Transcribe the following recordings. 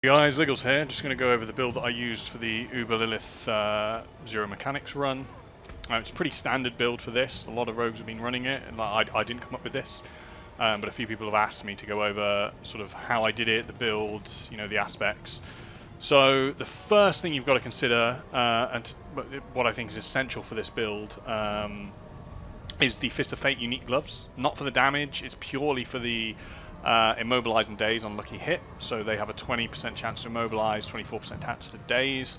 Hey guys, Liggles here. Just going to go over the build that I used for the Uber Lilith Zero Mechanics run. It's a pretty standard build for this. A lot of rogues have been running it, and I didn't come up with this, but a few people have asked me to go over sort of how I did it, the build, you know, the aspects. So the first thing you've got to consider, what I think is essential for this build, is the Fist of Fate unique gloves. Not for the damage, it's purely for the immobilizing days on lucky hit, so they have a 20% chance to immobilize, 24% chance to daze.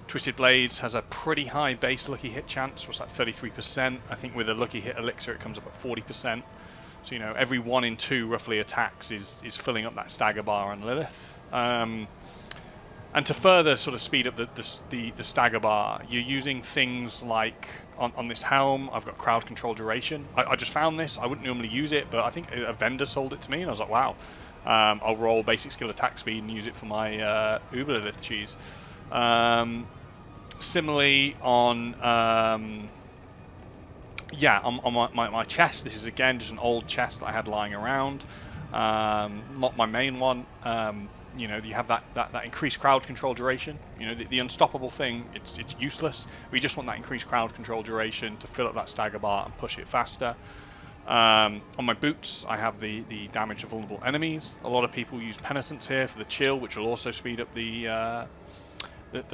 Twisted Blades has a pretty high base lucky hit chance, what's that, 33%? I think with a lucky hit elixir it comes up at 40%. So, you know, every 1 in 2 roughly attacks is filling up that stagger bar on Lilith. And to further sort of speed up the stagger bar, you're using things like, on this helm, I've got crowd control duration. I just found this, I wouldn't normally use it, but I think a vendor sold it to me, and I was like, wow. I'll roll basic skill attack speed and use it for my Uber Lilith cheese. Similarly, on my chest, this is again just an old chest that I had lying around. Not my main one. You know, you have that increased crowd control duration. You know, the unstoppable thing, it's useless. We just want that increased crowd control duration to fill up that stagger bar and push it faster. On my boots, I have the damage to vulnerable enemies. A lot of people use penitence here for the chill, which will also speed up the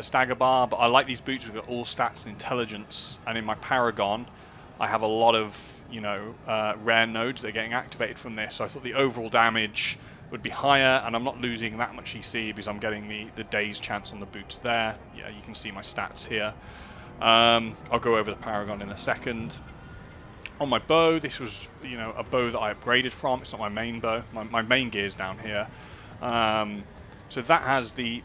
stagger bar. But I like these boots. We've got all stats and intelligence, and in my paragon, I have a lot of, you know, rare nodes that are getting activated from this. So I thought the overall damage would be higher, and I'm not losing that much EC because I'm getting the day's chance on the boots there. Yeah, you can see my stats here. I'll go over the paragon in a second. On my bow, this was, you know, a bow that I upgraded from. It's not my main bow. My main gear is down here. So that has the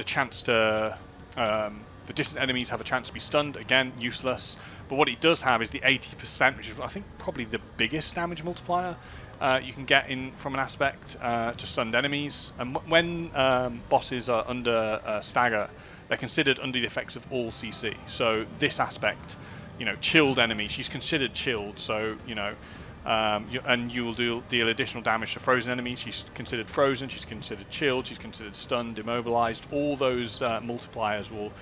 chance to the distant enemies have a chance to be stunned. Again, useless. But what it does have is the 80%, which is, I think, probably the biggest damage multiplier you can get in from an aspect to stunned enemies. And when bosses are under stagger, they're considered under the effects of all CC. So this aspect, you know, chilled enemy, she's considered chilled. So, you know, and you will deal additional damage to frozen enemies. She's considered frozen, she's considered chilled, she's considered stunned, immobilized. All those multipliers will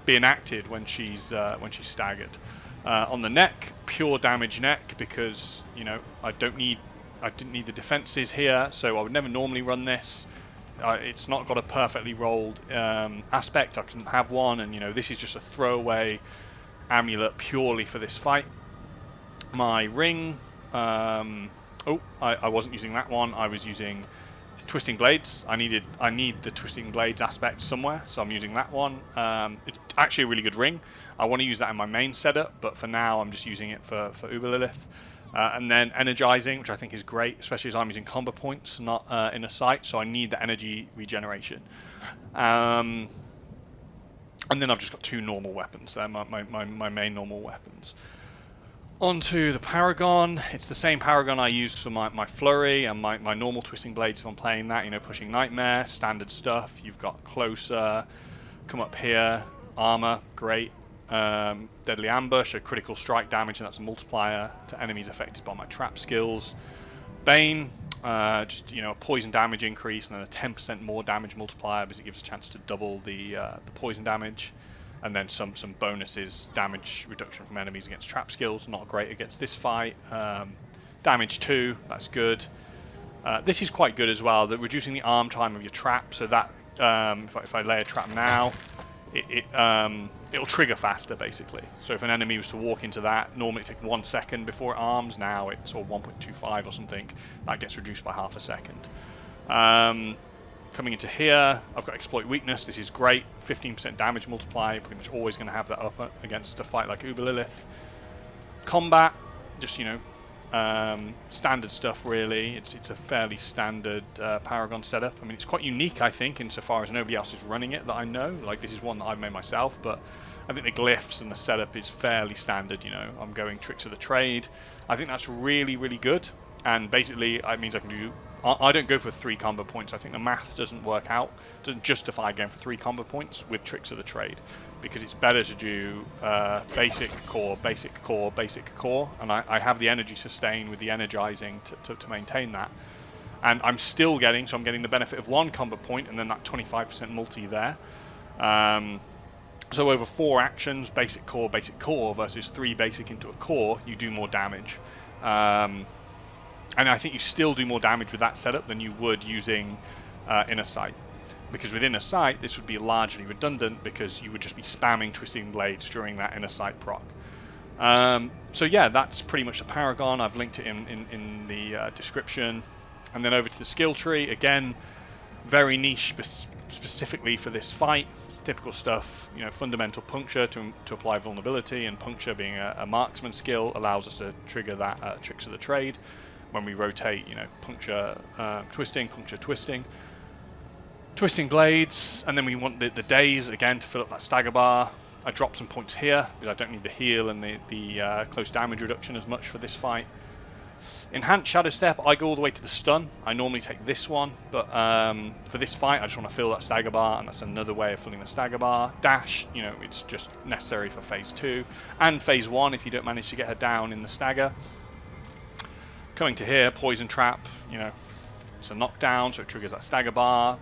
be enacted when she's staggered. On the neck, pure damage neck, because, you know, I didn't need the defenses here, so I would never normally run this. It's not got a perfectly rolled aspect. I can have one, and, you know, this is just a throwaway amulet purely for this fight. My ring, I wasn't using that one. I was using Twisting Blades. I need the Twisting Blades aspect somewhere, so I'm using that one. It's actually a really good ring. I want to use that in my main setup, but for now I'm just using it for Uber Lilith. And then Energizing, which I think is great, especially as I'm using combo points, not in a sight, so I need the energy regeneration. And then I've just got 2 normal weapons. They're my main normal weapons. Onto the paragon. It's the same paragon I used for my flurry and my normal twisting blades if I'm playing that, you know, pushing nightmare, standard stuff. You've got closer, come up here, armor, great, deadly ambush, a critical strike damage, and that's a multiplier to enemies affected by my trap skills. Bane, just, you know, a poison damage increase and then a 10% more damage multiplier because it gives a chance to double the poison damage. And then some bonuses, damage reduction from enemies against trap skills, not great against this fight. Damage 2, that's good. This is quite good as well, the reducing the arm time of your trap, so that if I lay a trap now, it'll trigger faster basically. So if an enemy was to walk into that, normally it takes 1 second before it arms, now it's sort of 1.25 or something, that gets reduced by half a second. Coming into here, I've got Exploit Weakness. This is great. 15% damage multiplier. Pretty much always going to have that up against a fight like Uber Lilith. Combat, just, you know, standard stuff really. It's a fairly standard Paragon setup. I mean, it's quite unique, I think, insofar as nobody else is running it that I know. Like, this is one that I've made myself, but I think the glyphs and the setup is fairly standard, you know. I'm going Tricks of the Trade. I think that's really, really good. And basically, it means I can do... I don't go for 3 combo points. I think the math doesn't work out, doesn't justify going for 3 combo points with Tricks of the Trade, because it's better to do basic, core, basic, core, basic, core, and I have the energy sustain with the energizing to maintain that. And I'm still getting, so I'm getting the benefit of 1 combat point and then that 25% multi there. So over 4 actions, basic core versus 3 basic into a core, you do more damage. And I think you still do more damage with that setup than you would using Inner Sight. Because with Inner Sight, this would be largely redundant because you would just be spamming Twisting Blades during that Inner Sight proc. So yeah, that's pretty much the Paragon. I've linked it in the description. And then over to the skill tree, again, very niche specifically for this fight. Typical stuff, you know, fundamental puncture to apply vulnerability, and puncture being a marksman skill allows us to trigger that tricks of the trade when we rotate, you know, puncture, twisting, puncture, twisting. Twisting Blades, and then we want the days again to fill up that stagger bar. I dropped some points here because I don't need the heal and the close damage reduction as much for this fight. Enhanced Shadow Step, I go all the way to the stun. I normally take this one, but for this fight I just want to fill that stagger bar, and that's another way of filling the stagger bar. Dash, you know, it's just necessary for phase 2 and phase 1 if you don't manage to get her down in the stagger. Coming to here, Poison Trap, you know, it's a knockdown, so it triggers that stagger bar.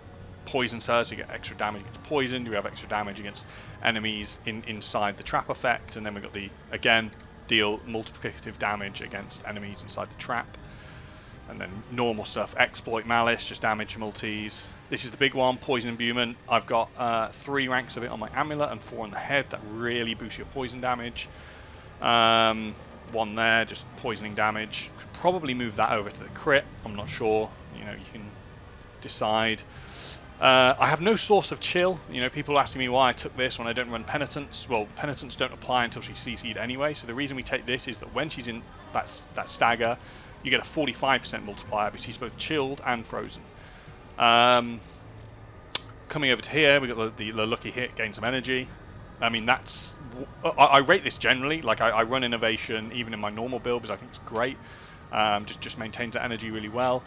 Poisons her, so you get extra damage against poison. We have extra damage against enemies inside the trap effect, and then we've got the, again, deal multiplicative damage against enemies inside the trap. And then normal stuff, Exploit Malice, just damage multis. This is the big one, Poison Imbuement. I've got 3 ranks of it on my amulet and 4 on the head. That really boosts your poison damage. 1 there, just poisoning damage. Could probably move that over to the crit, I'm not sure. You know, you can decide. I have no source of chill. You know, people asking me why I took this when I don't run Penitence. Well, Penitence don't apply until she's CC'd anyway, so the reason we take this is that when she's in that stagger, you get a 45% multiplier because she's both chilled and frozen. Coming over to here, we got the lucky hit, gain some energy. I mean, that's... I rate this generally. Like, I run Innovation even in my normal build because I think it's great. Just maintains that energy really well.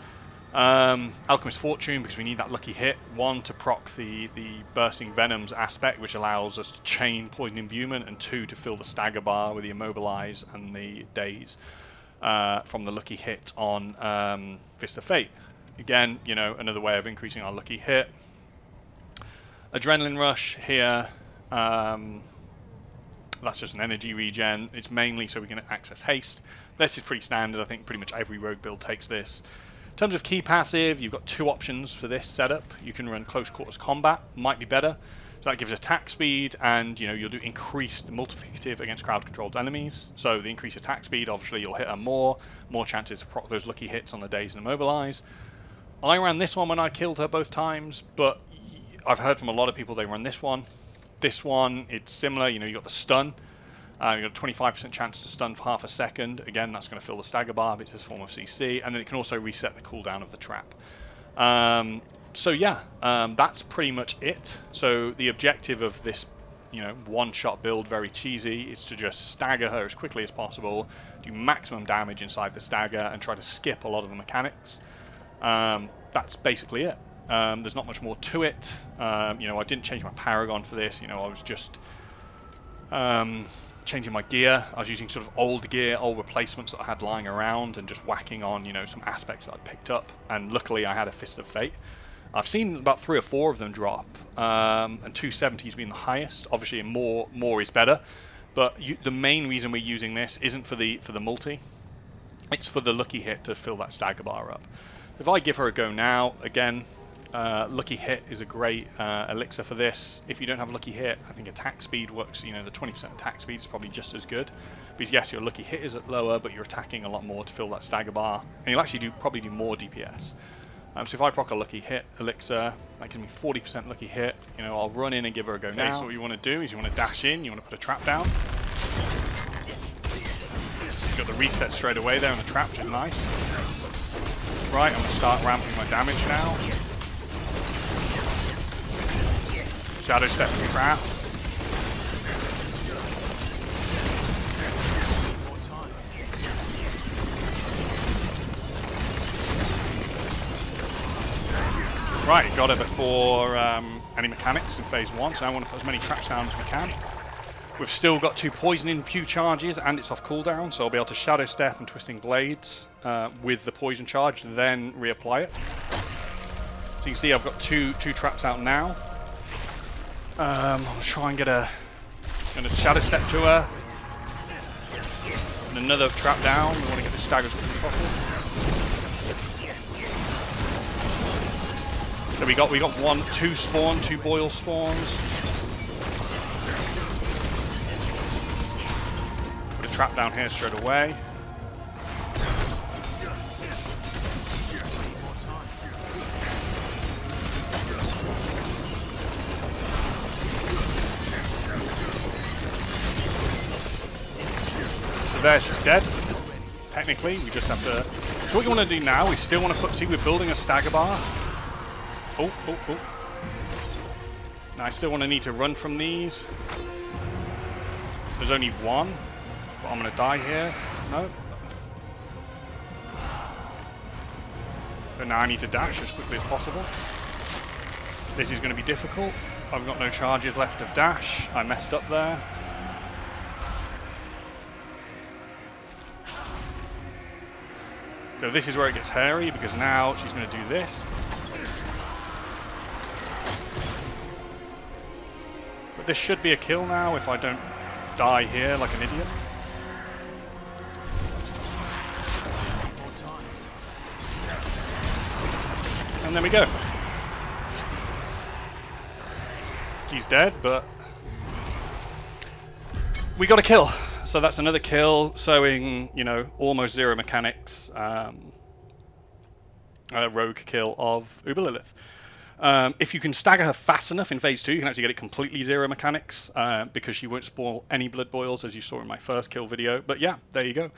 Alchemist Fortune, because we need that lucky hit. 1 to proc the Bursting Venoms aspect, which allows us to chain Poison Imbuement, and 2 to fill the stagger bar with the Immobilize and the Daze from the lucky hit on Fist of Fate. Again, you know, another way of increasing our lucky hit. Adrenaline Rush here. That's just an energy regen. It's mainly so we can access haste. This is pretty standard. I think pretty much every rogue build takes this. In terms of key passive, you've got 2 options for this setup. You can run close quarters combat, might be better. So that gives attack speed, and you know, you'll do increased multiplicative against crowd controlled enemies. So the increased attack speed, obviously you'll hit her more chances to proc those lucky hits on the days and immobilize. I ran this one when I killed her both times, but I've heard from a lot of people they run this one. This one, it's similar. You know, you got the stun. You've got a 25% chance to stun for half a second. Again, that's going to fill the stagger bar, it's a form of CC, and then it can also reset the cooldown of the trap. So yeah, that's pretty much it. So the objective of this, you know, one-shot build, very cheesy, is to just stagger her as quickly as possible, do maximum damage inside the stagger, and try to skip a lot of the mechanics. That's basically it. There's not much more to it. You know, I didn't change my Paragon for this. You know, I was just changing my gear. I was using sort of old gear, old replacements that I had lying around, and just whacking on, you know, some aspects that I'd picked up. And luckily I had a Fist of Fate. I've seen about 3 or 4 of them drop, and 270's been the highest. Obviously more is better, but the main reason we're using this isn't for the multi. It's for the lucky hit to fill that stagger bar up. If I give her a go now, again, lucky hit is a great elixir for this. If you don't have lucky hit, I think attack speed works. You know, the 20% attack speed is probably just as good, because yes, your lucky hit is at lower, but you're attacking a lot more to fill that stagger bar, and you'll actually probably do more DPS. So if I proc a lucky hit elixir, that gives me 40% lucky hit. You know, I'll run in and give her a go now. So what you want to do is you want to dash in, you want to put a trap down. You've got the reset straight away there on the trap, which is nice. Right, I'm going to start ramping my damage now. Shadow Step and trap. Right, got it before any mechanics in phase 1, so I want to put as many traps down as we can. We've still got 2 poisoning pew charges, and it's off cooldown, so I'll be able to Shadow Step and Twisting Blades. with the poison charge, then reapply it. So you can see I've got two traps out now. I'll try and get a shadow step to her. And another trap down. We want to get the stagger as quickly as possible. So we got two boil spawns. Put a trap down here straight away. So there, she's dead. Technically, we just have to. So what you want to do now? We still want to put. See, we're building a stagger bar. Oh. Now I still want to need to run from these. There's only one, but I'm going to die here. No. So now I need to dash as quickly as possible. This is going to be difficult. I've got no charges left of dash. I messed up there. So this is where it gets hairy, because now she's going to do this. But this should be a kill now if I don't die here like an idiot. And there we go. He's dead, but we got a kill. So that's another kill, showing, you know, almost zero mechanics. Rogue kill of Uber Lilith. If you can stagger her fast enough in phase 2, you can actually get it completely zero mechanics, because she won't spawn any blood boils, as you saw in my first kill video. But yeah, there you go.